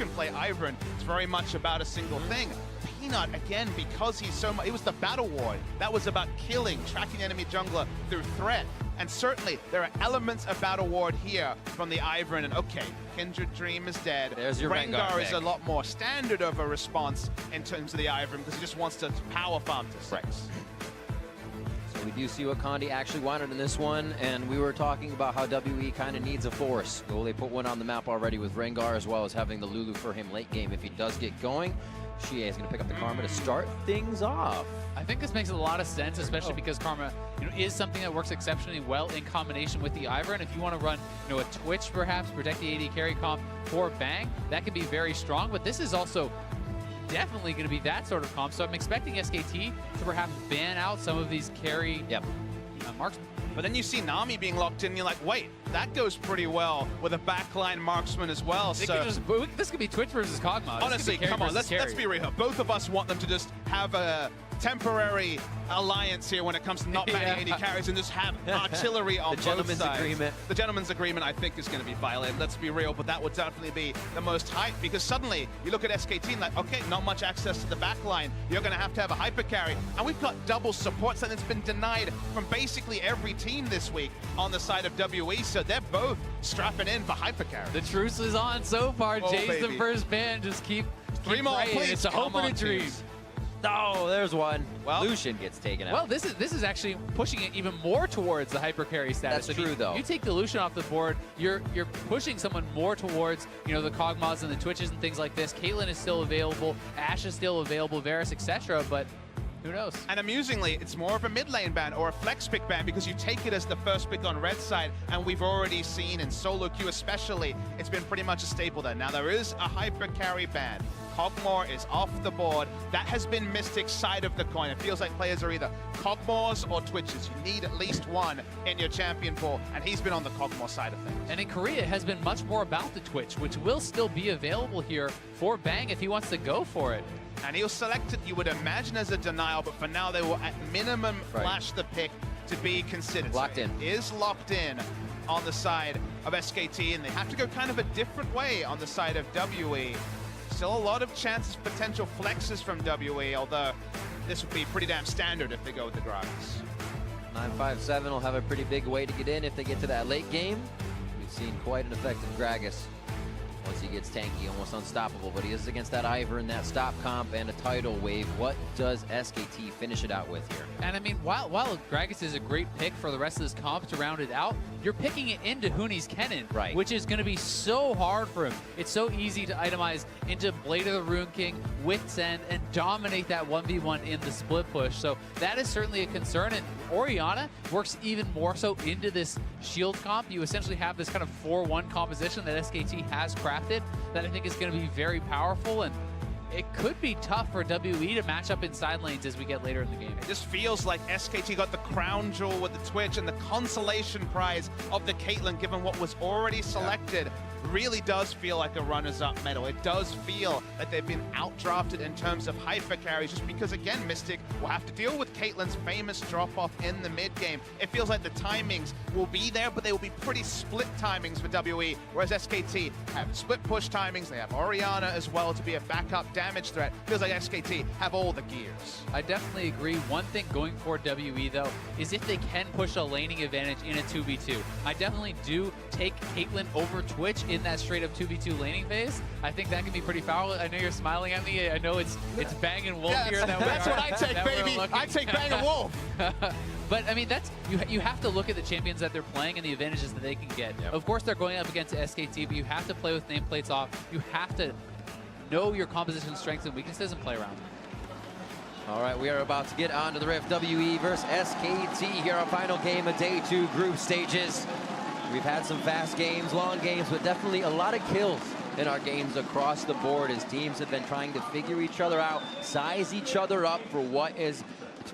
can play Ivern, it's very much about a single thing. Peanut, again, because he's so much, it was the battle ward. That was about killing, tracking enemy jungler through threat. And certainly, there are elements of battle ward here from the Ivern. And okay, Kindred Dream is dead. There's your Rengar is a lot more standard of a response in terms of the Ivern because he just wants to power farm to 6. Right. So we do see what Condi actually wanted in this one, and we were talking about how WE kind of needs a force. Well, they put one on the map already with Rengar, as well as having the Lulu for him late game if he does get going. Xie is going to pick up the Karma to start things off. I think this makes a lot of sense, especially because Karma, is something that works exceptionally well in combination with the Ivern. If you want to run, a Twitch perhaps, protect the AD carry comp for Bang, that can be very strong. But this is also definitely going to be that sort of comp. So I'm expecting SKT to perhaps ban out some of these carry marksmen. But then you see Nami being locked in, and you're like, wait, that goes pretty well with a backline marksman as well. This could be Twitch versus Kog'Maw. Honestly, come on, let's be real. Both of us want them to just have a temporary alliance here when it comes to not banning AD carries and just have artillery on both sides. The gentleman's agreement, I think, is going to be violated. Let's be real, but that would definitely be the most hype because suddenly you look at SKT and like, okay, not much access to the back line. You're going to have a hyper carry, and we've got double support, something that's been denied from basically every team this week on the side of WE, so they're both strapping in for hyper carry. The truce is on so far. Oh, Jay's baby. the first ban. Just keep 3 more, praying. please. It's a hope and a dream. Teams. Oh, there's one. Well, Lucian gets taken out. Well, this is actually pushing it even more towards the hyper carry status. That's true, though. You take the Lucian off the board, you're pushing someone more towards the Kog'Maws and the Twitches and things like this. Caitlyn is still available, Ashe is still available, Varus, etc. But who knows? And amusingly, it's more of a mid lane ban or a flex pick ban because you take it as the first pick on red side, and we've already seen in solo queue especially, it's been pretty much a staple there. Now there is a hyper carry ban. Kog'Maw is off the board. That has been Mystic's side of the coin. It feels like players are either Kog'Maws or Twitches. You need at least one in your champion pool, and he's been on the Kog'Maw side of things. And in Korea, it has been much more about the Twitch, which will still be available here for Bang if he wants to go for it. And he'll select it, you would imagine, as a denial, but for now they will at minimum flash the pick to be considered. Locked in. It is locked in on the side of SKT, and they have to go kind of a different way on the side of WE. Still a lot of chances, potential flexes from WE, although this would be pretty damn standard if they go with the Gragas. 957 will have a pretty big way to get in if they get to that late game. We've seen quite an effective Gragas. Once he gets tanky, almost unstoppable, but he is against that Ivern, that stop comp, and a tidal wave. What does SKT finish it out with here? And I mean, while Gragas is a great pick for the rest of this comp to round it out, you're picking it into Huni's Kennen, which is going to be so hard for him. It's so easy to itemize into Blade of the Rune King with Send and dominate that 1v1 in the split push. So that is certainly a concern, and Orianna works even more so into this shield comp. You essentially have this kind of 4-1 composition that SKT has crafted that I think is going to be very powerful, and it could be tough for WE to match up in side lanes as we get later in the game. It just feels like SKT got the crown jewel with the Twitch, and the consolation prize of the Caitlyn, given what was already selected, really does feel like a runners-up medal. It does feel that they've been outdrafted in terms of hyper carries, just because, again, Mystic will have to deal with Caitlyn's famous drop-off in the mid-game. It feels like the timings will be there, but they will be pretty split timings for WE, whereas SKT have split push timings. They have Orianna as well to be a backup damage threat. Feels like SKT have all the gears. I definitely agree. One thing going for WE, though, is if they can push a laning advantage in a 2v2. I definitely do take Caitlyn over Twitch in that straight-up 2v2 laning phase. I think that can be pretty powerful. I know you're smiling at me. I know it's Bang and Wolf here. That's what I take, baby. I take Bang and Wolf. But I mean, that's you have to look at the champions that they're playing and the advantages that they can get. Of course, they're going up against SKT, but you have to play with nameplates off. You have to know your composition strengths and weaknesses and play around. All right, we are about to get on to the Rift. WE versus SKT here, our final game of day 2 group stages. We've had some fast games, long games, but definitely a lot of kills in our games across the board as teams have been trying to figure each other out, size each other up for what is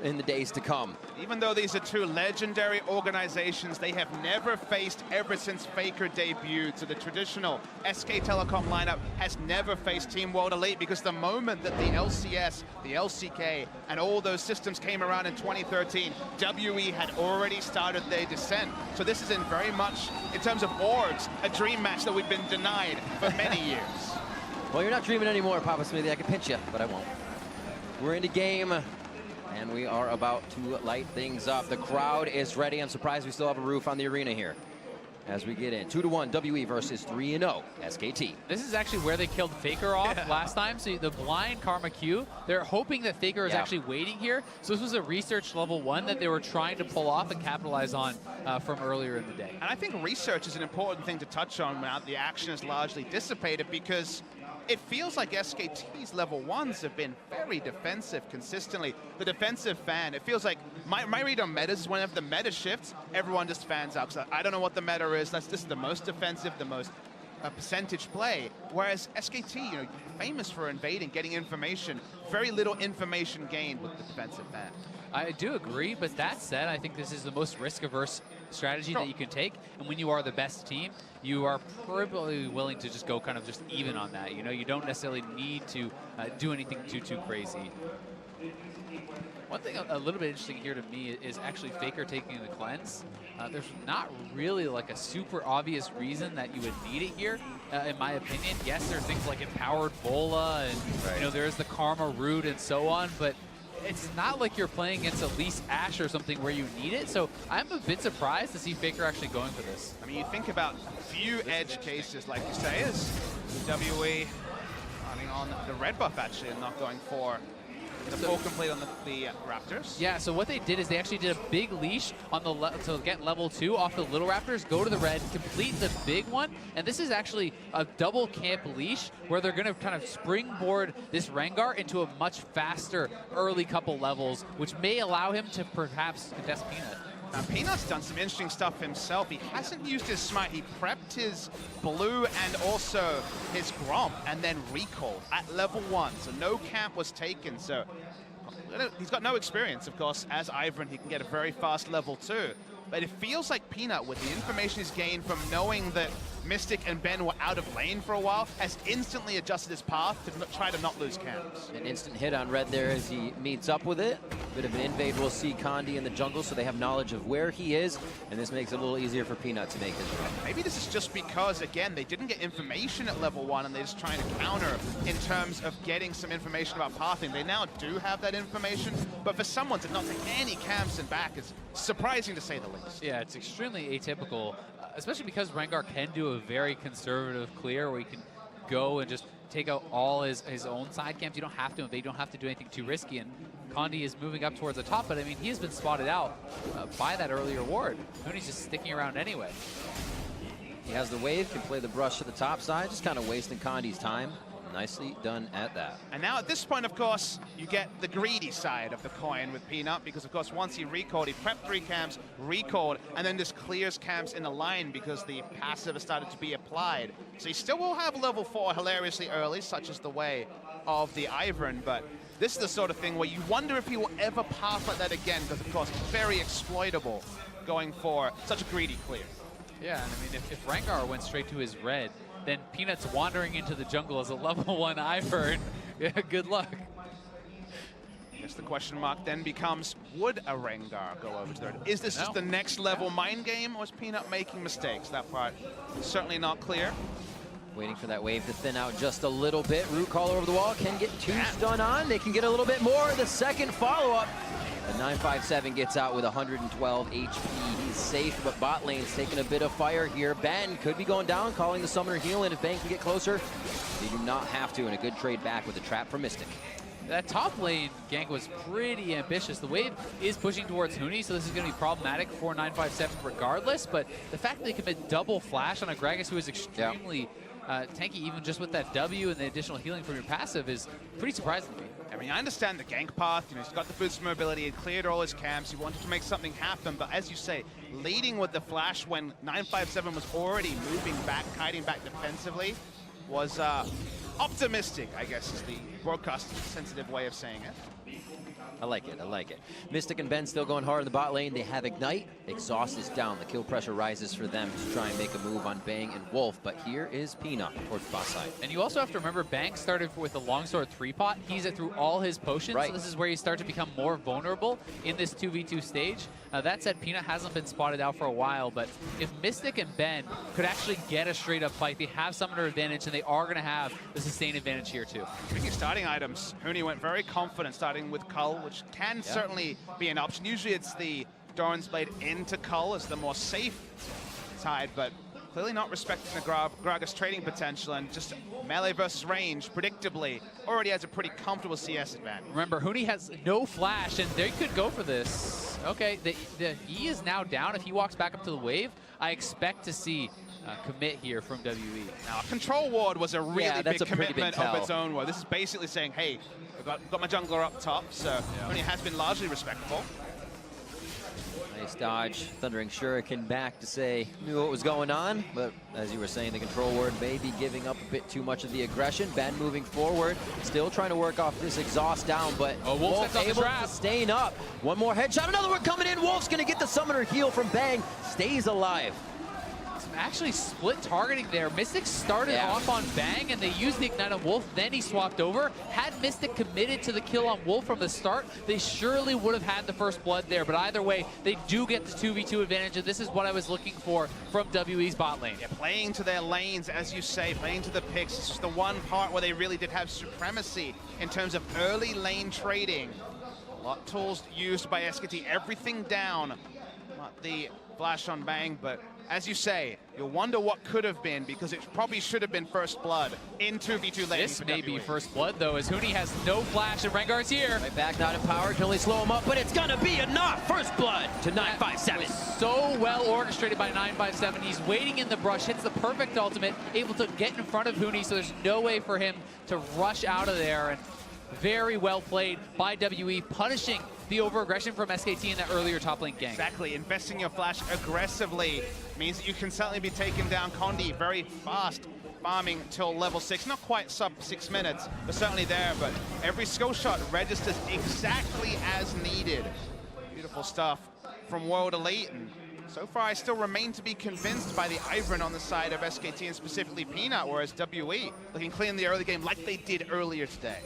in the days to come. Even though these are two legendary organizations, they have never faced ever since Faker debuted. So the traditional SK Telecom lineup has never faced Team World Elite, because the moment that the LCS, the LCK, and all those systems came around in 2013, WE had already started their descent. So this is in very much, in terms of orgs, a dream match that we've been denied for many years. Well, you're not dreaming anymore, Papa Smithy. I can pinch you, but I won't. We're in the game, and we are about to light things up. The crowd is ready. I'm surprised we still have a roof on the arena here as we get in. 2-1 WE versus 3-0 SKT. This is actually where they killed Faker off last time. So the blind Karma Q, they're hoping that Faker is actually waiting here. So this was a research level 1 that they were trying to pull off and capitalize on from earlier in the day. And I think research is an important thing to touch on now the action is largely dissipated, because it feels like SKT's level 1s have been very defensive consistently. The defensive fan, it feels like my read on metas is whenever the meta shifts, everyone just fans out. So I don't know what the meta is. This is the most defensive, the most percentage play. Whereas SKT, you know, famous for invading, getting information, very little information gained with the defensive fan. I do agree, but that said, I think this is the most risk-averse strategy that you can take. And when you are the best team, you are probably willing to just go kind of just even on that. You know, you don't necessarily need to do anything too crazy. One thing a little bit interesting here to me is actually Faker taking the cleanse. There's not really like a super obvious reason that you would need it here, in my opinion. Yes, there's things like empowered Bola and you know, there's the Karma Root and so on, but it's not like you're playing against Elise Ashe or something where you need it. So I'm a bit surprised to see Faker actually going for this. I mean, you think about few edge cases, like you say, is WE running on the red buff actually and not going for the full complete on the Raptors. Yeah, so what they did is they actually did a big leash on the to get level 2 off the little Raptors, go to the red, complete the big one, and this is actually a double camp leash where they're going to kind of springboard this Rengar into a much faster early couple levels, which may allow him to perhaps contest Peanut. Now, Peanut's done some interesting stuff himself. He hasn't used his smite. He prepped his blue and also his Gromp and then recalled at level 1. So no camp was taken. So he's got no experience, of course. As Ivern, he can get a very fast level 2. But it feels like Peanut, with the information he's gained from knowing that Mystic and Ben were out of lane for a while, has instantly adjusted his path to try to not lose camps. An instant hit on red there as he meets up with it. Bit of an invade. We'll see Condi in the jungle, so they have knowledge of where he is, and this makes it a little easier for Peanut to make his run. Maybe this is just because, again, they didn't get information at level 1, and they're just trying to counter in terms of getting some information about pathing. They now do have that information, but for someone to not take any camps and back is surprising to say the least. Yeah, it's extremely atypical, especially because Rengar can do a very conservative clear where he can go and just take out all his own side camps. You don't have to invade, you don't have to do anything too risky, and Condi is moving up towards the top, but I mean, he has been spotted out by that earlier ward. Hooney's just sticking around anyway. He has the wave, can play the brush to the top side, just kind of wasting Condi's time. Nicely done at that. And now at this point, of course, you get the greedy side of the coin with Peanut, because of course once he recalled, he prepped 3 camps, recalled, and then just clears camps in a line because the passive has started to be applied. So he still will have level 4 hilariously early, such as the way of the Ivern, but this is the sort of thing where you wonder if he will ever pass like that again, because of course very exploitable going for such a greedy clear. Yeah, and I mean, if Rengar went straight to his red, then Peanut's wandering into the jungle as a level 1 Ivern. Yeah, good luck. I guess the question mark then becomes, would a Rengar go over to the red? Is this just the next level mind game, or is Peanut making mistakes? That part is certainly not clear. Waiting for that wave to thin out just a little bit. Root call over the wall, can get 2 stun on. They can get a little bit more. The second follow-up. The 957 gets out with 112 HP. He's safe, but bot lane's taking a bit of fire here. Ben could be going down, calling the summoner heal, and if Ben can get closer, they do not have to, and a good trade back with the trap for Mystic. That top lane gank was pretty ambitious. The wave is pushing towards Hooney, so this is going to be problematic for 957 regardless, but the fact that they commit double flash on a Gragas who is extremely tanky, even just with that W and the additional healing from your passive, is pretty surprising to me. I mean, I understand the gank path. You know, he's got the boost mobility. He cleared all his camps. He wanted to make something happen. But as you say, leading with the flash when 957 was already moving back, kiting back defensively, was optimistic, I guess is the broadcast sensitive way of saying it. I like it, I like it. Mystic and Ben still going hard in the bot lane. They have Ignite. Exhaust is down. The kill pressure rises for them to try and make a move on Bang and Wolf, but here is Peanut towards bot side. And you also have to remember, Bang started with a longsword 3-pot. He's it through all his potions, right. So this is where you start to become more vulnerable in this 2v2 stage. That said, Peanut hasn't been spotted out for a while, but if Mystic and Ben could actually get a straight-up fight, they have summoner advantage, and they are going to have the sustain advantage here, too. Speaking of starting items, Huni went very confident starting with Cull, which can certainly be an option. Usually it's the Doran's Blade into Cull as the more safe side, but clearly not respecting the Gragas trading potential, and just melee versus range, predictably, already has a pretty comfortable CS advantage. Remember, Huni has no flash, and they could go for this. Okay, the E is now down. If he walks back up to the wave, I expect to see commit here from WE. Now, Control Ward was a really big commitment of its own. This is basically saying, hey, I've got my jungler up top, so Huni has been largely respectful. Nice dodge. Thundering Shuriken back to say knew what was going on, but as you were saying, the Control Ward may be giving up a bit too much of the aggression. Ben moving forward, still trying to work off this exhaust down, but Wolf able to staying up. One more headshot, another one coming in. Wolf's gonna get the summoner heal from Bang, stays alive. Actually split targeting there. Mystic started off on Bang, and they used the Ignite on Wolf, then he swapped over. Had Mystic committed to the kill on Wolf from the start, they surely would have had the first blood there, but either way, they do get the 2v2 advantage, and this is what I was looking for from WE's bot lane. Yeah, playing to their lanes, as you say, playing to the picks. It's just the one part where they really did have supremacy in terms of early lane trading. A lot of tools used by SKT, everything down. Not the flash on Bang, but as you say, you'll wonder what could have been, because it probably should have been first blood in 2v2 lane. This may be first blood, though, as Huni has no flash, and Rengar's here. Right back, not empowered, can only slow him up, but it's gonna be enough. First blood to 957. So well orchestrated by 957. He's waiting in the brush, hits the perfect ultimate, able to get in front of Huni, so there's no way for him to rush out of there. And very well played by WE, punishing the over-aggression from SKT in that earlier top lane gank. Exactly, investing your flash aggressively means that you can certainly be taking down Condi very fast, farming till level 6. Not quite sub 6 minutes, but certainly there, but every skill shot registers exactly as needed. Beautiful stuff from World Elite, and so far I still remain to be convinced by the Ivern on the side of SKT, and specifically Peanut, whereas WE looking clean in the early game like they did earlier today.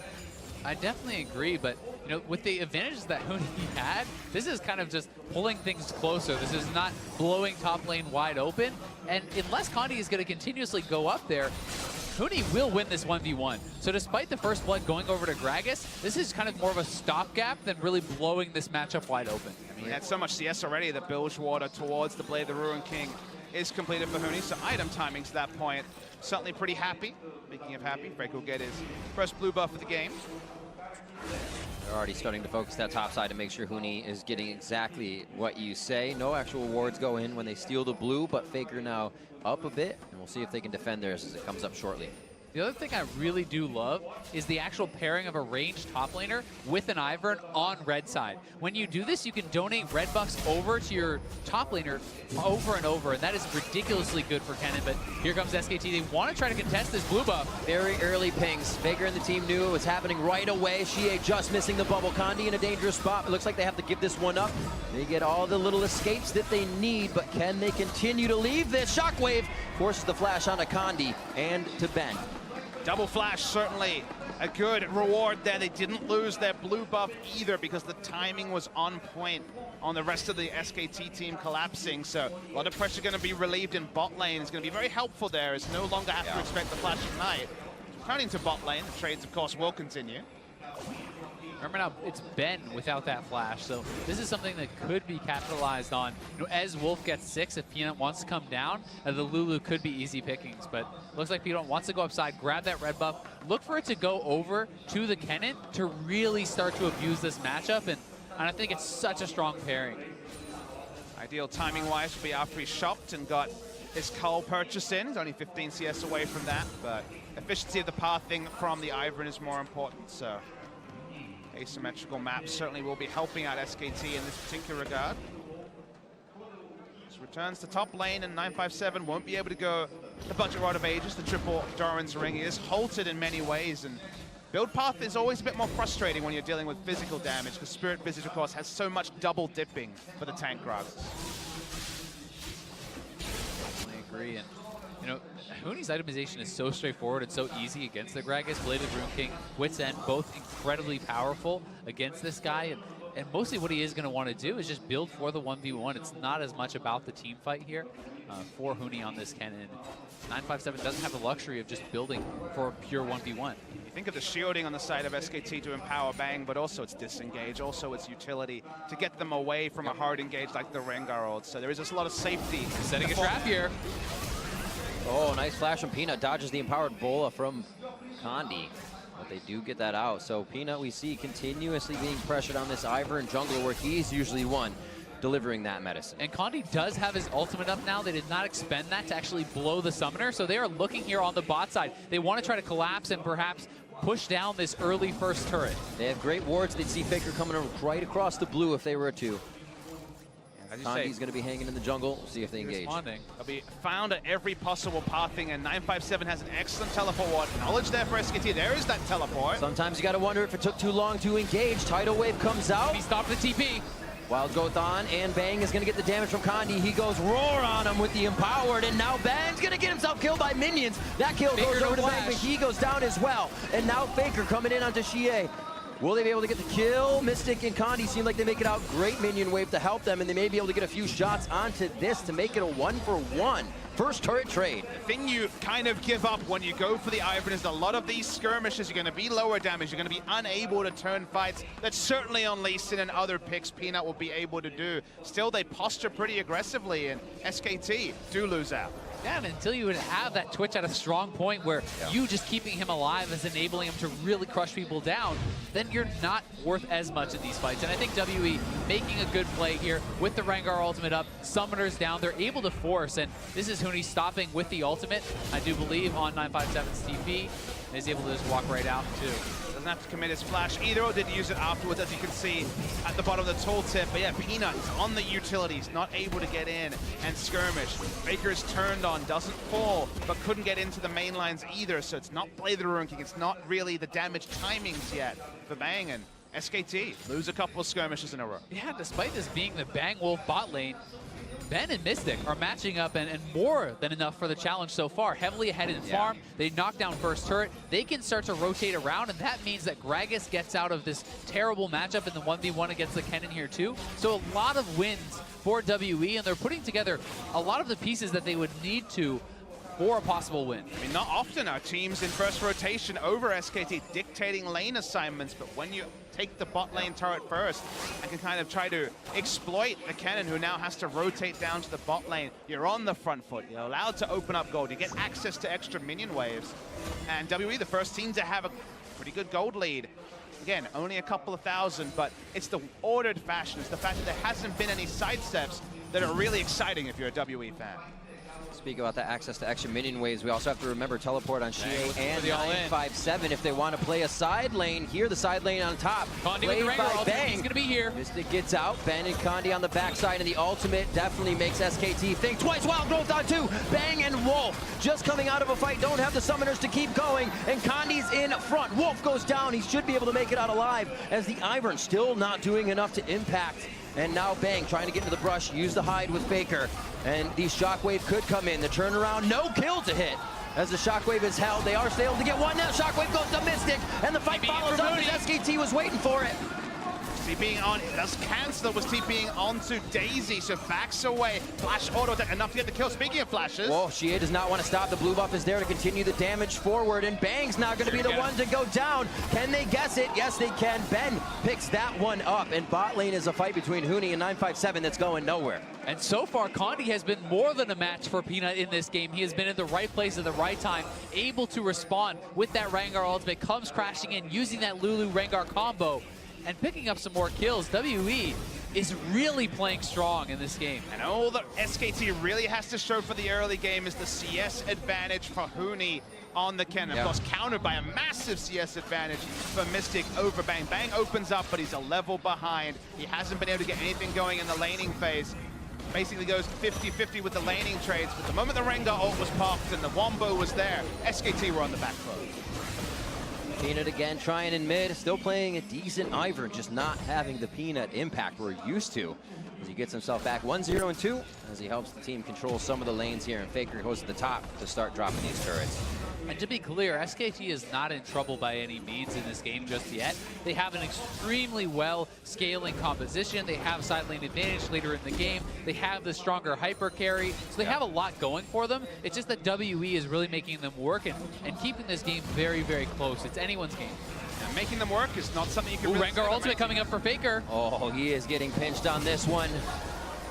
I definitely agree, but you know, with the advantages that Huni had, this is kind of just pulling things closer. This is not blowing top lane wide open, and unless Condi is going to continuously go up there, Huni will win this 1v1. So despite the first blood going over to Gragas, this is kind of more of a stopgap than really blowing this matchup wide open. I mean, he had so much CS already, the bilge water towards the Blade of the Ruin King is completed for Huni, so item timing to that point, certainly pretty happy. Speaking of happy, Frake will get his first blue buff of the game. They're already starting to focus that top side to make sure Huni is getting exactly what you say. No actual wards go in when they steal the blue, but Faker now up a bit, and we'll see if they can defend theirs as it comes up shortly. The other thing I really do love is the actual pairing of a ranged top laner with an Ivern on red side. When you do this, you can donate red buffs over to your top laner over and over, and that is ridiculously good for Kennen. But here comes SKT. They want to try to contest this blue buff. Very early pings. Faker and the team knew it was happening right away. Shie just missing the bubble. Condi in a dangerous spot. It looks like they have to give this one up. They get all the little escapes that they need, but can they continue to leave this? Shockwave forces the flash onto Condi and to Ben. Double flash, certainly a good reward there. They didn't lose their blue buff either because the timing was on point on the rest of the SKT team collapsing. So a lot of pressure going to be relieved in bot lane. It's going to be very helpful there as no longer have to expect the flash ignite. Turning to bot lane, the trades of course will continue. Remember now, it's Ben without that flash, so this is something that could be capitalized on. You know, as Wolf gets 6, if Peanut wants to come down, the Lulu could be easy pickings, but looks like Peanut wants to go upside, grab that red buff, look for it to go over to the Kennen to really start to abuse this matchup, and I think it's such a strong pairing. Ideal timing-wise would be after he shopped and got his Cull purchase in. He's only 15 CS away from that, but efficiency of the pathing from the Ivern is more important, so asymmetrical maps certainly will be helping out SKT in this particular regard. This returns to top lane, and 957 won't be able to go the budget rod of ages, the triple Doran's ring. He is halted in many ways, and Build path is always a bit more frustrating when you're dealing with physical damage, because Spirit Visage, of course, has so much double dipping for the tank Gragas. I agree, and you know, Huni's itemization is so straightforward and so easy against the Gragas. Bladed Rune King, Wit's End, both incredibly powerful against this guy. And mostly what he is going to want to do is just build for the 1v1. It's not as much about the team fight here for Huni on this Kennen. 957 doesn't have the luxury of just building for a pure 1v1. You think of the shielding on the side of SKT to empower Bang, but also it's disengage, also it's utility to get them away from a hard engage like the Rengar ult. So there is just a lot of safety. Setting a trap here. Oh, nice flash from Peanut. Dodges the empowered Bola from Condi. But they do get that out. So Peanut, we see continuously being pressured on this Ivern jungler where he's usually one delivering that medicine. And Condi does have his ultimate up now. They did not expend that to actually blow the summoner. So they are looking here on the bot side. They want to try to collapse and perhaps push down this early first turret. They have great wards. They'd see Faker coming right across the blue if they were a 2. Condi's going to be hanging in the jungle. We'll see if they engage. They'll be found at every possible pathing, and 957 has an excellent teleport ward. Knowledge there for SKT. There is that teleport. Sometimes you got to wonder if it took too long to engage. Tidal Wave comes out. He stopped the TP. Wild Growth on, and Bang is going to get the damage from Condi. He goes roar on him with the empowered, and now Bang's going to get himself killed by minions. That kill goes over to Bang, but he goes down as well. And now Faker coming in onto Xie. Will they be able to get the kill? Mystic and Condi seem like they make it out. Great minion wave to help them, and they may be able to get a few shots onto this to make it a 1-for-1. First turret trade. The thing you kind of give up when you go for the Ivern is a lot of these skirmishes, you're going to be lower damage, you're going to be unable to turn fights. That's certainly on Lee Sin and other picks Peanut will be able to do. Still, they posture pretty aggressively, and SKT do lose out. Yeah, and until you would have that Twitch at a strong point where you just keeping him alive is enabling him to really crush people down, then you're not worth as much in these fights. And I think WE making a good play here with the Rengar ultimate up, summoners down, they're able to force, and this is Huni stopping with the ultimate, I do believe, on 957's TP, and is able to just walk right out too. Doesn't have to commit his flash either, or did use it afterwards, as you can see at the bottom of the tooltip. But yeah, Peanut is on the utilities, not able to get in and skirmish. Baker's turned on, doesn't fall, but couldn't get into the main lines either, so it's not Blade the Rune King, it's not really the damage timings yet for Bang, and SKT lose a couple of skirmishes in a row. Yeah, despite this being the Bang Wolf bot lane, Ben and Mystic are matching up and more than enough for the challenge so far. Heavily ahead in farm, they knock down first turret. They can start to rotate around, and that means that Gragas gets out of this terrible matchup in the 1v1 against the Kennen here too. So a lot of wins for WE, and they're putting together a lot of the pieces that they would need to for a possible win. I mean, not often are teams in first rotation over SKT dictating lane assignments, but when you take the bot lane turret first and can kind of try to exploit the Kennen, who now has to rotate down to the bot lane, you're on the front foot, you're allowed to open up gold, you get access to extra minion waves, and WE, the first team to have a pretty good gold lead. Again, only a couple of thousand, but it's the ordered fashion, it's the fact that there hasn't been any sidesteps that are really exciting if you're a WE fan. Speak about that access to extra minion waves. We also have to remember teleport on Xie and 957 if they want to play a side lane. Here, the side lane on top. Condi with the Rengar ultimate, he's going to be here. Mystic gets out. Ben and Condi on the backside, and the ultimate definitely makes SKT think twice. Wild Growth on 2. Bang and Wolf just coming out of a fight. Don't have the summoners to keep going, and Condi's in front. Wolf goes down. He should be able to make it out alive, as the Ivern still not doing enough to impact. And now Bang trying to get into the brush, use the hide with Faker. And the Shockwave could come in. The turnaround, no kill to hit. As the Shockwave is held, they are able to get one now. Shockwave goes to Mystic, and the fight follows up as SKT was waiting for it. TPing on, does cancel, was TPing onto Daisy, so backs away. Flash auto attack, enough to get the kill. Speaking of flashes. Whoa, Xie does not want to stop. The blue buff is there to continue the damage forward, and Bang's not going to be the one to go down. Can they guess it? Yes, they can. Ben picks that one up, and bot lane is a fight between Huni and 957 that's going nowhere. And so far, Condi has been more than a match for Peanut in this game. He has been in the right place at the right time, able to respond with that Rengar ultimate, comes crashing in, using that Lulu Rengar combo, and picking up some more kills. WE is really playing strong in this game. And all that SKT really has to show for the early game is the CS advantage for Huni on the Kennen. Of course, countered by a massive CS advantage for Mystic over Bang. Bang opens up, but he's a level behind. He hasn't been able to get anything going in the laning phase. Basically goes 50-50 with the laning trades, but the moment the Rengar ult was popped and the Wombo was there, SKT were on the back foot. Peanut again trying in mid, still playing a decent Ivor, just not having the Peanut impact we're used to. As he gets himself back 1-0 and 2, as he helps the team control some of the lanes here, and Faker goes to the top to start dropping these turrets. And to be clear, SKT is not in trouble by any means in this game just yet. They have an extremely well scaling composition. They have side lane advantage later in the game. They have the stronger hyper carry. So they have a lot going for them. It's just that WE is really making them work and keeping this game very, very close. It's anyone's game. And making them work is not something you can really Rengar ultimate coming up for Faker. Oh, he is getting pinched on this one.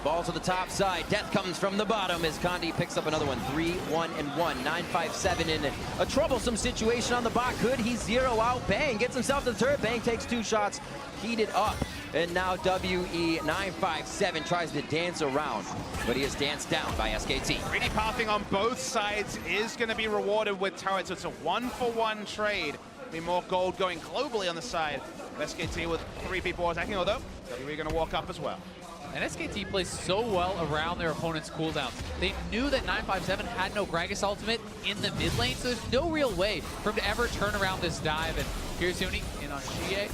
Ball to the top side. Death comes from the bottom as Condi picks up another one. 3-1-1. 957 in a troublesome situation on the bot. Could he zero out? Bang gets himself to the turret. Bang takes 2 shots. Heated up. And now WE 957 tries to dance around, but he is danced down by SKT. Really pathing on both sides is going to be rewarded with turrets. So it's a 1-for-1 trade. Be more gold going globally on the side of SKT with 3 people attacking, although WE going to walk up as well. And SKT plays so well around their opponent's cooldowns. They knew that 957 had no Gragas ultimate in the mid lane, so there's no real way for him to ever turn around this dive. And here's Huni in on Xie,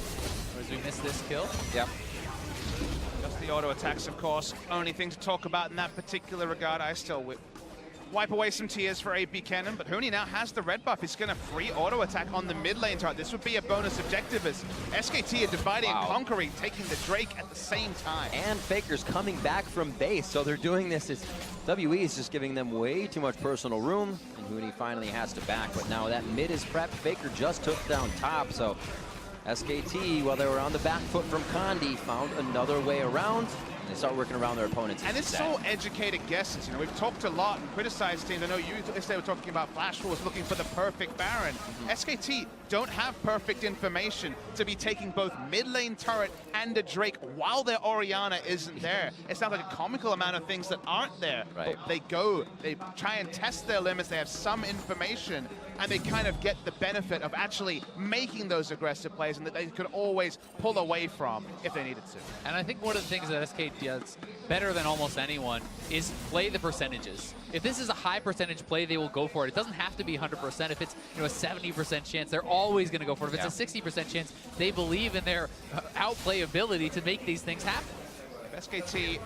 as we miss this kill. Yep. Just the auto attacks, of course. Only thing to talk about in that particular regard. I still wipe away some tears for AP Kennen, but Huni now has the red buff. He's going to free auto attack on the mid lane turret. This would be a bonus objective as SKT are dividing and conquering, taking the Drake at the same time. And Faker's coming back from base, so they're doing this as WE is just giving them way too much personal room, and Huni finally has to back, but now that mid is prepped. Faker just took down top, so SKT, while they were on the back foot from Condi, found another way around. They start working around their opponents. And it's so educated guesses. You know, we've talked a lot and criticized teams. I know you yesterday were talking about Flash Wars looking for the perfect Baron. SKT don't have perfect information to be taking both mid lane turret and a Drake while their Orianna isn't there. It's not like a comical amount of things that aren't there. Right. But they try and test their limits. They have some information, and they kind of get the benefit of actually making those aggressive plays and that they could always pull away from if they needed to. And I think one of the things that SKT does better than almost anyone is play the percentages. If this is a high percentage play, they will go for it. It doesn't have to be 100%. If it's a 70% chance, they're always going to go for it. If it's a 60% chance, they believe in their outplay ability to make these things happen. If SKT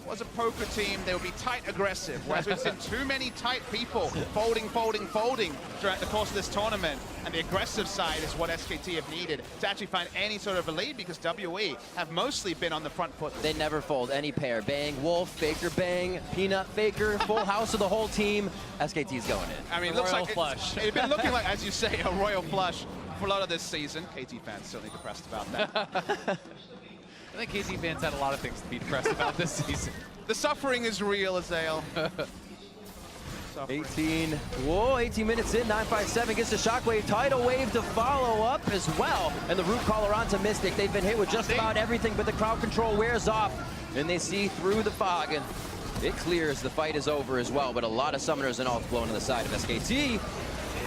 was a poker team, they would be tight aggressive, whereas we've seen too many tight people folding throughout the course of this tournament, and the aggressive side is what SKT have needed to actually find any sort of a lead, because WE have mostly been on the front foot. They never fold any pair. Bang, Wolf, Faker, bang, Peanut, Faker, full house of the whole team. SKT's going in. I mean, it looks like it's been looking like, as you say, a royal flush for a lot of this season. KT fans certainly depressed about that. I think KT fans had a lot of things to be depressed about this season. The suffering is real, Azael. 18 minutes in, 957 gets the Shockwave, Tidal Wave to follow up as well. And the Root Caller onto Mystic. They've been hit with just about everything, but the crowd control wears off, and they see through the fog, and it clears. The fight is over as well, but a lot of summoners and ults blown to the side of SKT.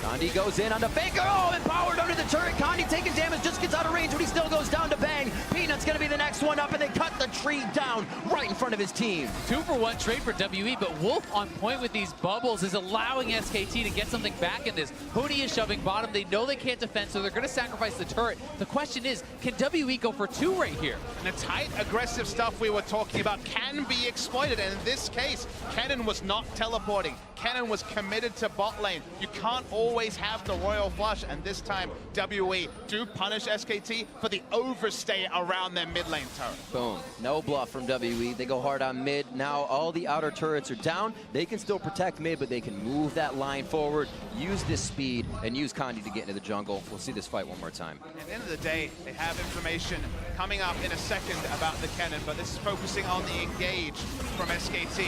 Condi goes in onto Faker. Oh, empowered under the turret. Condi taking damage, just gets out of range, but he still goes down to bang. Peanut's going to be the next one up, and they cut the tree down right in front of his team. 2-for-1 trade for WE, but Wolf on point with these bubbles is allowing SKT to get something back in this. Huni is shoving bottom. They know they can't defend, so they're going to sacrifice the turret. The question is, can WE go for 2 right here? And the tight, aggressive stuff we were talking about can be exploited, and in this case, Kennen was not teleporting. Kennen was committed to bot lane. You can't always have the royal flush, and this time WE do punish SKT for the overstay around their mid lane turret. Boom. No bluff from WE. They go hard on mid. Now all the outer turrets are down. They can still protect mid, but they can move that line forward, use this speed, and use Condi to get into the jungle. We'll see this fight one more time. At the end of the day, they have information coming up in a second about the Kennen, but this is focusing on the engage from SKT.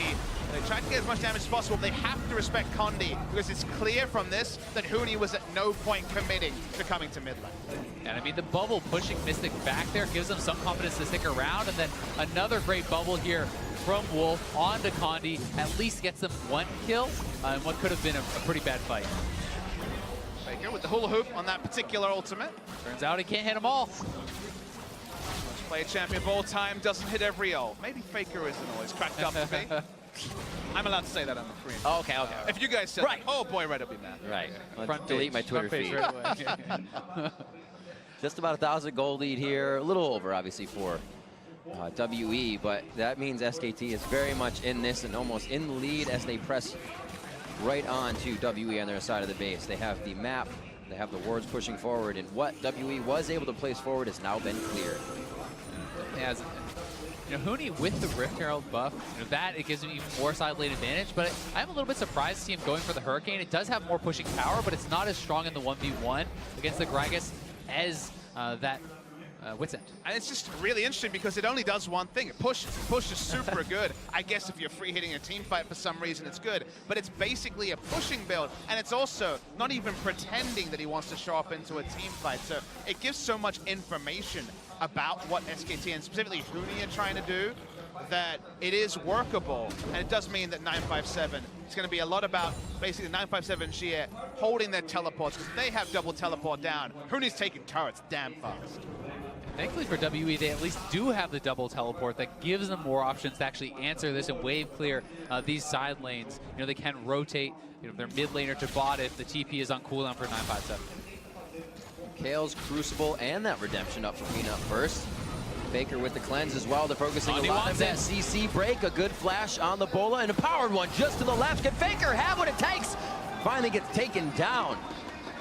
They try to get as much damage as possible. They have to respect Condi, because it's clear from this that Huni was at no point committing to coming to mid lane. And I mean, the bubble pushing Mystic back there gives them some confidence to stick around, and then another great bubble here from Wolf onto Condi, at least gets them 1 kill in what could have been a pretty bad fight. Faker with the hula hoop on that particular ultimate. Turns out he can't hit them all. Play a champion of all time doesn't hit every ult. Maybe Faker isn't always cracked up to me. I'm allowed to say that on the free. Oh, okay. If you guys said, Right. oh boy, Red will be mad. Right. Let's Front delete page, my Twitter front page feed. right away. Just about 1,000 gold lead here, a little over obviously for WE, but that means SKT is very much in this and almost in the lead as they press right on to WE on their side of the base. They have the map, they have the wards pushing forward, and what WE was able to place forward has now been cleared. As you know, Huni with the Rift Herald buff, you know, that it gives him even more side lane advantage, but I'm a little bit surprised to see him going for the Hurricane. It does have more pushing power, but it's not as strong in the 1v1 against the Gragas as that Wits End. And it's just really interesting because it only does one thing. It pushes. Push is super good. I guess if you're free hitting a team fight for some reason, it's good. But it's basically a pushing build. And it's also not even pretending that he wants to show up into a team fight. So it gives so much information about what SKT and specifically Huni are trying to do that it is workable. And it does mean that 957 is going to be a lot about basically 957 Xie holding their teleports because they have double teleport down. Huni's taking turrets damn fast. Thankfully for WE, they at least do have the double teleport that gives them more options to actually answer this and wave clear these side lanes. You know, they can rotate their mid laner to bot if the TP is on cooldown for 957. Kale's Crucible and that Redemption up for Peanut first. Faker with the cleanse as well. They're focusing a lot on that CC break. A good flash on the Bola and a powered one just to the left. Can Faker have what it takes? Finally gets taken down.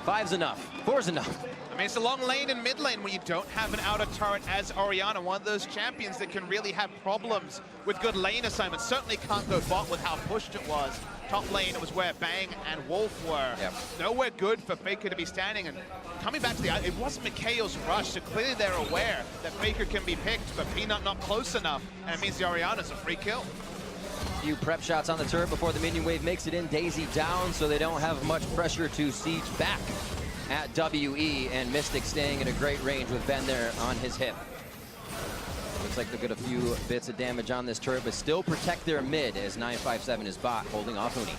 5's enough. 4's enough. I mean, it's a long lane and mid lane where you don't have an outer turret as Orianna, one of those champions that can really have problems with good lane assignments. Certainly can't go bot with how pushed it was. Top lane, it was where Bang and Wolf were. Yep. Nowhere good for Faker to be standing. And coming back to it wasn't Mikhail's rush, so clearly they're aware that Faker can be picked, but Peanut not close enough, and it means the Orianna's a free kill. Few prep shots on the turret before the minion wave makes it in. Daisy down, so they don't have much pressure to siege back at WE, and Mystic staying in a great range with Ben there on his hip. Looks like they'll get a few bits of damage on this turret, but still protect their mid as 957 is bot, holding off Huni.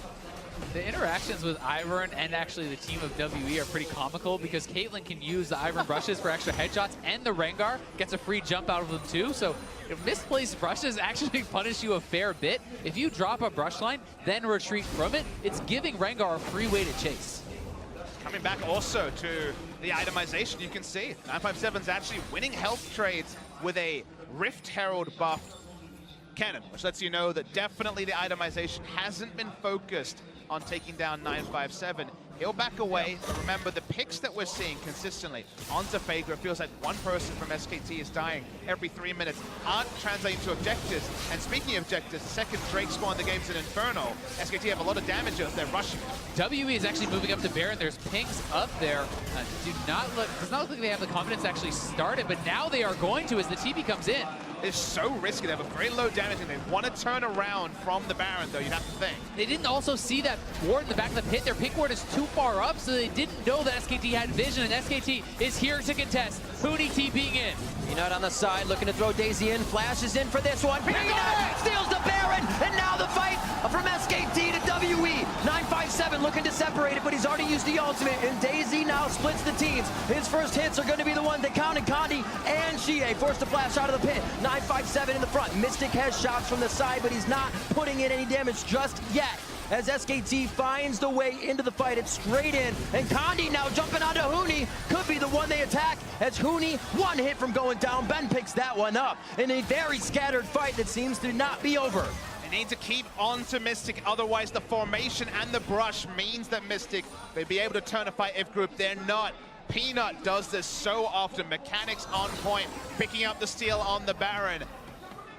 The interactions with Ivern and actually the team of WE are pretty comical because Caitlyn can use the Ivern brushes for extra headshots, and the Rengar gets a free jump out of them too. So if misplaced brushes actually punish you a fair bit. If you drop a brush line, then retreat from it, it's giving Rengar a free way to chase. Coming back also to the itemization, you can see 957's actually winning health trades with a Rift Herald buffed cannon, which lets you know that definitely the itemization hasn't been focused on taking down 957. He'll back away. Remember, the picks that we're seeing consistently onto Faker, it feels like one person from SKT is dying every 3 minutes, aren't translating to objectives. And speaking of objectives, the second Drake spawn the game's an Inferno. SKT have a lot of damage as they're rushing. WE is actually moving up to Baron. There's pings up there. Does not look like they have the confidence to actually start it, but now they are going to as the TP comes in. It's so risky. They have a very low damage, and they want to turn around from the Baron, though, you'd have to think. They didn't also see that ward in the back of the pit. Their pink ward is too far up, so they didn't know that SKT had vision, and SKT is here to contest. Huni TPing in. Peanut on the side, looking to throw Daisy in. Flash is in for this one. Peanut steals the Baron, and now the fight from SKT to WE. 957 looking to separate it, but he's already used the ultimate, and Daisy now splits the teams. His first hits are going to be the one that counted Condi and Xie. Forced to flash out of the pit. 957 in the front. Mystic has shots from the side, but he's not putting in any damage just yet. As SKT finds the way into the fight, it's straight in, and Condi now jumping onto Huni, could be the one they attack, as Huni, one hit from going down. Ben picks that one up in a very scattered fight that seems to not be over. They need to keep on to Mystic, otherwise the formation and the brush means that Mystic, they'd be able to turn a fight if group, they're not. Peanut does this so often, mechanics on point, picking up the steal on the Baron.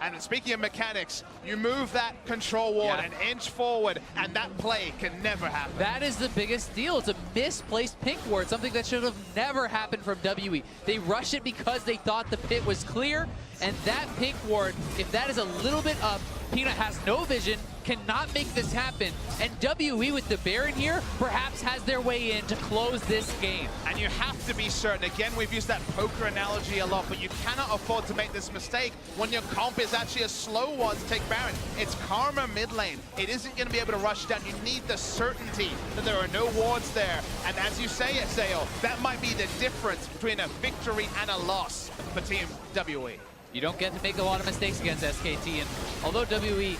And speaking of mechanics, you move that control ward an inch forward, and that play can never happen. That is the biggest deal. It's a misplaced pink ward, something that should have never happened from WE. They rushed it because they thought the pit was clear, and that pink ward, if that is a little bit up, Peanut has no vision, cannot make this happen, and WE with the Baron here perhaps has their way in to close this game. And you have to be certain, again, we've used that poker analogy a lot, but you cannot afford to make this mistake when your comp is actually a slow one to take Baron. It's Karma mid lane. It isn't going to be able to rush down. You need the certainty that there are no wards there. And as you say it, Sale, that might be the difference between a victory and a loss for Team WE. You don't get to make a lot of mistakes against SKT, and although WE,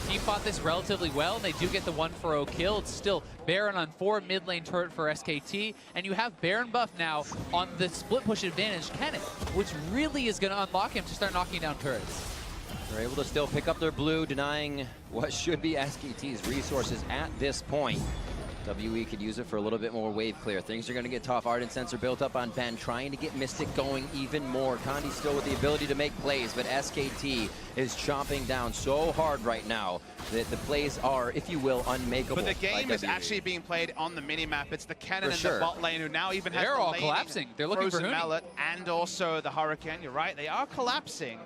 he fought this relatively well, and they do get the 1-for-0 kill, it's still Baron on 4 mid lane turret for SKT, and you have Baron buff now on the split push advantage Kennen, which really is going to unlock him to start knocking down turrets. They're able to still pick up their blue, denying what should be SKT's resources at this point. WE could use it for a little bit more wave clear. Things are going to get tough. Ardent Sensor built up on Ben, trying to get Mystic going even more. Condi still with the ability to make plays, but SKT is chomping down so hard right now that the plays are, if you will, unmakeable. But the game is actually being played on the minimap. It's the Kennen and the bot lane who now even has They're all collapsing. They're looking for Huni. Mallet and also the Hurricane. You're right, they are collapsing.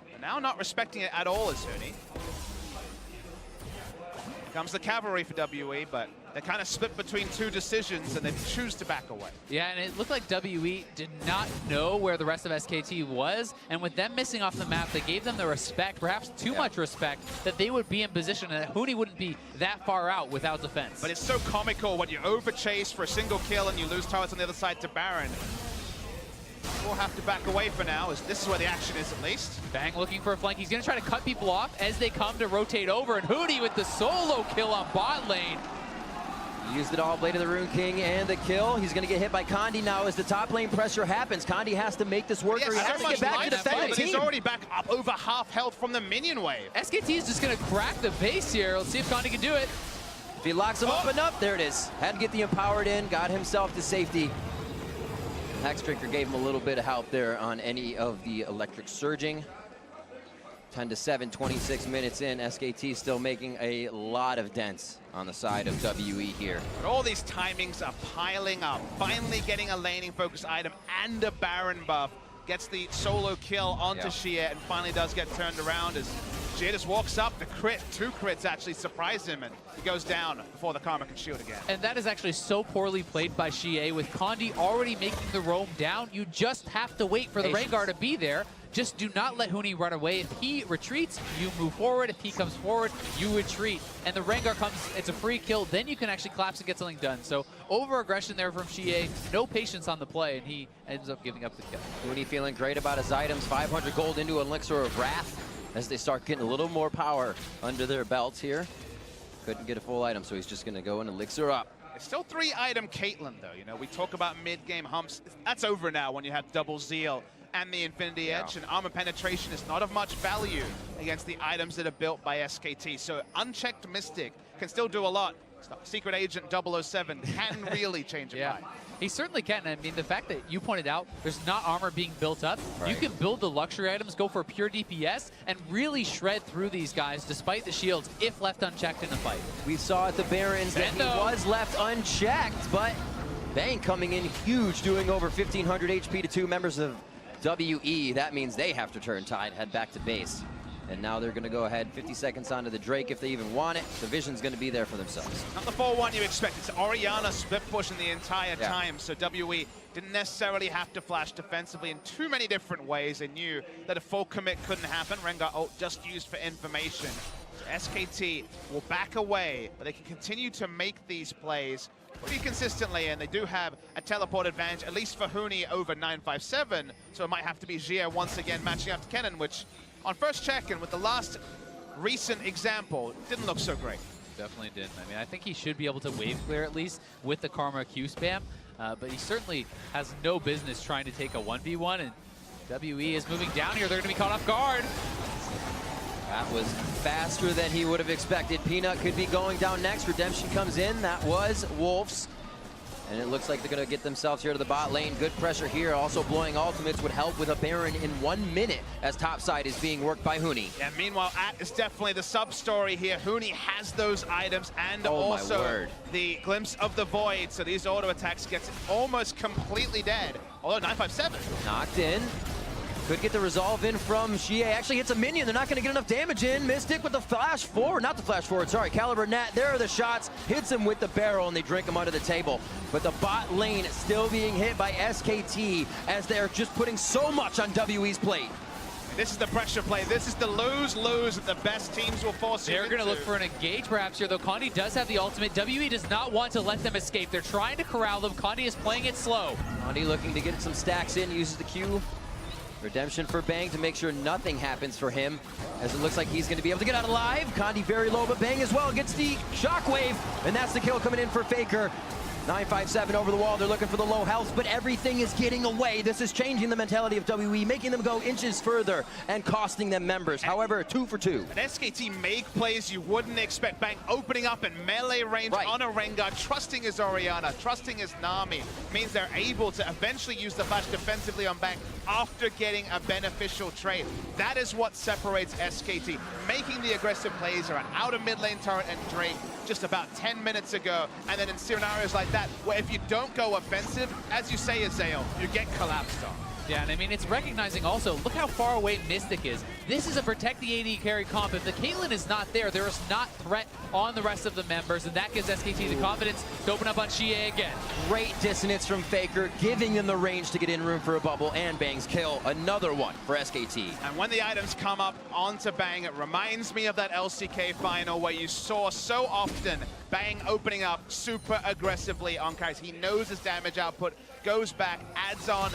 They're now not respecting it at all as Huni. Here comes the cavalry for WE, but they're kind of split between 2 decisions, and they choose to back away. Yeah, and it looked like WE did not know where the rest of SKT was, and with them missing off the map, they gave them the respect, perhaps too much respect, that they would be in position, and that Huni wouldn't be that far out without defense. But it's so comical when you overchase for a single kill and you lose turrets on the other side to Baron. We'll have to back away for now, as this is where the action is at least. Bang looking for a flank. He's going to try to cut people off as they come to rotate over, and Huni with the solo kill on bot lane. Used it all, Blade of the Rune King and the kill. He's going to get hit by Condi now as the top lane pressure happens. Condi has to make this work, or he has to get back to defend the team. He's already back up over half health from the minion wave. SKT is just going to crack the base here. Let's see if Condi can do it. If he locks him up enough, there it is. Had to get the Empowered in, got himself to safety. Hexdrinker gave him a little bit of help there on any of the electric surging. 10-7, 26 minutes in. SKT still making a lot of dents on the side of WE here. But all these timings are piling up. Finally getting a laning focus item and a Baron buff. Gets the solo kill onto Xie and finally does get turned around as Xie just walks up. The crit, 2 crits actually surprise him, and he goes down before the Karma can shield again. And that is actually so poorly played by Xie. With Condi already making the roam down, you just have to wait for the Rengar to be there. Just do not let Huni run away. If he retreats, you move forward. If he comes forward, you retreat. And the Rengar comes, it's a free kill. Then you can actually collapse and get something done. So over-aggression there from Xie. No patience on the play, and he ends up giving up the kill. Huni feeling great about his items. 500 gold into Elixir of Wrath as they start getting a little more power under their belts here. Couldn't get a full item, so he's just going to go and Elixir up. It's still 3-item Caitlyn, though. You know, we talk about mid-game humps. That's over now when you have double Zeal and the Infinity Edge, and armor penetration is not of much value against the items that are built by SKT. So unchecked Mystic can still do a lot. Secret Agent 007 can really change a mind. He certainly can. I mean, the fact that you pointed out there's not armor being built up, you can build the luxury items, go for pure DPS, and really shred through these guys despite the shields if left unchecked in a fight. We saw at the Barons that he was left unchecked, but Bang coming in huge, doing over 1,500 HP to 2 members of WE. That means they have to turn tide, head back to base. And now they're going to go ahead 50 seconds onto the Drake if they even want it. The vision's going to be there for themselves. Not the 4-1 you expect. It's Orianna split pushing the entire time, so WE didn't necessarily have to flash defensively in too many different ways. They knew that a full commit couldn't happen. Rengar ult just used for information. So SKT will back away, but they can continue to make these plays pretty consistently, and they do have a teleport advantage, at least for Huni over 957, so it might have to be Xie once again matching up to Kennen, which on first check and with the last recent example, didn't look so great. Definitely didn't. I mean, I think he should be able to wave clear at least with the Karma Q spam, but he certainly has no business trying to take a 1v1, and WE is moving down here. They're going to be caught off guard. That was faster than he would have expected. Peanut could be going down next. Redemption comes in. That was Wolves. And it looks like they're going to get themselves here to the bot lane. Good pressure here. Also blowing ultimates would help with a Baron in 1 minute as topside is being worked by Huni. Yeah, meanwhile, At is definitely the sub-story here. Huni has those items and also the Glimpse of the Void. So these auto attacks gets almost completely dead. Although 957. Knocked in. Could get the resolve in from Xie. Actually hits a minion. They're not going to get enough damage in. Mystic with the flash forward. Not the flash forward, sorry. Caliber Nat. There are the shots. Hits him with the barrel, and they drink him under the table. But the bot lane still being hit by SKT as they're just putting so much on WE's plate. This is the pressure play. This is the lose-lose that the best teams will force you They're going to look for an engage perhaps here, though Condi does have the ultimate. WE does not want to let them escape. They're trying to corral them. Condi is playing it slow. Condi looking to get some stacks in, uses the Q. Redemption for Bang to make sure nothing happens for him, as it looks like he's going to be able to get out alive. Condi very low, but Bang as well gets the shockwave, and that's the kill coming in for Faker. 957 over the wall. They're looking for the low health, but everything is getting away. This is changing the mentality of WE, making them go inches further and costing them members. However, 2 for 2. And SKT make plays you wouldn't expect. Bang opening up in melee range on a Rengar, trusting his Orianna, trusting his Nami, means they're able to eventually use the flash defensively on Bang after getting a beneficial trade. That is what separates SKT, making the aggressive plays around out of mid lane turret and Drake just about 10 minutes ago. And then in scenarios like that, where if you don't go offensive, as you say, Azael, you get collapsed on. Yeah, and I mean, it's recognizing also, look how far away Mystic is. This is a protect the AD carry comp. If the Caitlyn is not there, there is not threat on the rest of the members, and that gives SKT the confidence to open up on Xie again. Great dissonance from Faker, giving them the range to get in room for a bubble, and Bang's kill, another one for SKT. And when the items come up onto Bang, it reminds me of that LCK final where you saw so often Bang opening up super aggressively on guys. He knows his damage output, goes back, adds on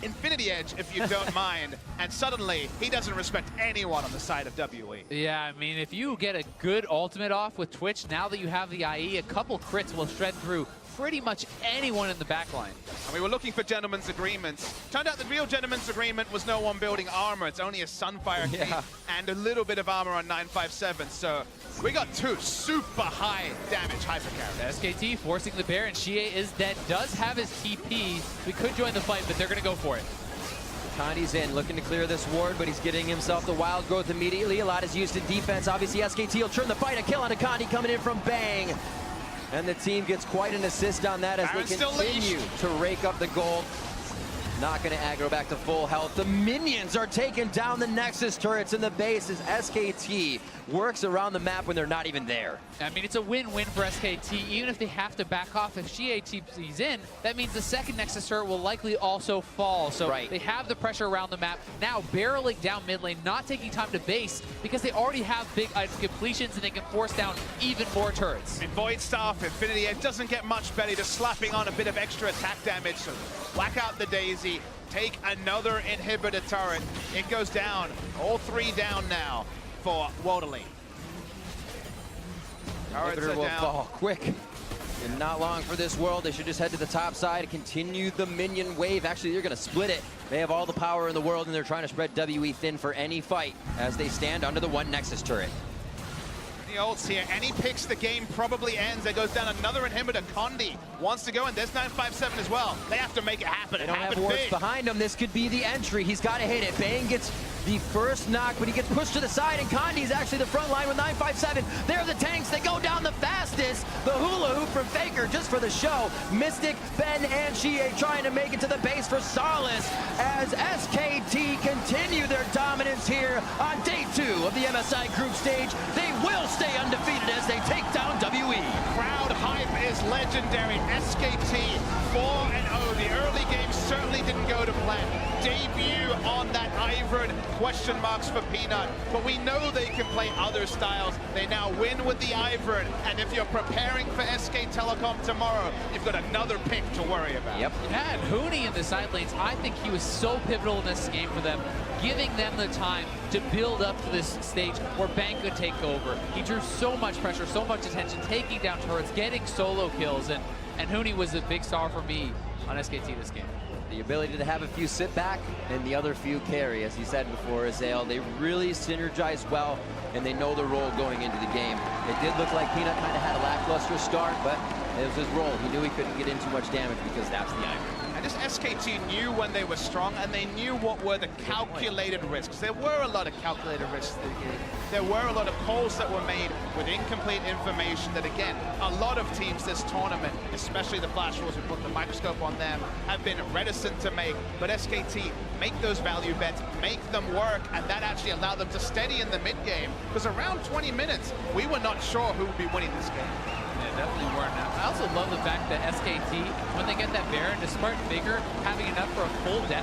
Infinity Edge, if you don't mind, and suddenly he doesn't respect anyone on the side of WE. Yeah, I mean, if you get a good ultimate off with Twitch, now that you have the IE, a couple crits will shred through pretty much anyone in the backline. And we were looking for gentlemen's agreements. Turned out the real gentleman's agreement was no one building armor. It's only a Sunfire key and a little bit of armor on 957. So we got 2 super high damage hyper carries. SKT forcing the bear, and Xie is dead. Does have his TP. We could join the fight, but they're going to go for it. Condi's in, looking to clear this ward, but he's getting himself the wild growth immediately. A lot is used in defense. Obviously, SKT will turn the fight. A kill on a Condi coming in from Bang. And the team gets quite an assist on that as they continue to rake up the gold. Not going to aggro back to full health. The minions are taking down the Nexus turrets in the base as SKT works around the map when they're not even there. I mean, it's a win-win for SKT, even if they have to back off. If Xie TP's in, that means the second Nexus turret will likely also fall. So they have the pressure around the map. Now barreling down mid lane, not taking time to base because they already have big item completions and they can force down even more turrets. I mean, Void Staff, Infinity Edge doesn't get much better, just slapping on a bit of extra attack damage. So whack out the Daisy, take another inhibitor turret. It goes down, all 3 down now for World Elite. Inhibitor will fall quick. And not long for this world. They should just head to the top side and continue the minion wave. Actually, they're going to split it. They have all the power in the world, and they're trying to spread WE thin for any fight as they stand under the 1 Nexus turret. The ults here, and he picks the game, probably ends. There goes down another inhibitor. Condi wants to go, and there's 957 as well. They have to make it happen. They don't have wards behind him. This could be the entry. He's got to hit it. Bang gets the first knock, but he gets pushed to the side, and Condi's actually the front line with 957. They're the tanks. They go down the fastest. The hula hoop from Faker just for the show. Mystic, Ben, and Xie trying to make it to the base for Solace as SKT continue their dominance here on day 2 of the MSI group stage. They will stay undefeated as they take down WE. Crowd hype is legendary. SKT 4-0. The early game certainly didn't go to plan. Debut on that Ivern, question marks for Peanut, but we know they can play other styles. They now win with the Ivern, and if you're preparing for SK Telecom tomorrow, you've got another pick to worry about. Yeah, and Huni in the side lanes, I think he was so pivotal in this game for them, giving them the time to build up to this stage where Bang could take over. He drew so much pressure, so much attention, taking down turrets, getting solo kills, and Huni was a big star for me on SKT this game. The ability to have a few sit back and the other few carry, as you said before, Azael. They really synergize well, and they know the role going into the game. It did look like Peanut kind of had a lackluster start, but it was his role. He knew he couldn't get in too much damage because that's the Iron. And this SKT knew when they were strong, and they knew what were the calculated risks. There were a lot of calculated risks. There were a lot of calls that were made with incomplete information that, again, a lot of teams this tournament, especially the Flash Wars who put the microscope on them, have been reticent to make. But SKT make those value bets, make them work, and that actually allowed them to steady in the mid game. Because around 20 minutes, we were not sure who would be winning this game. Yeah, definitely weren't. I also love the fact that SKT, when they get that Baron, despite Faker having enough for a full death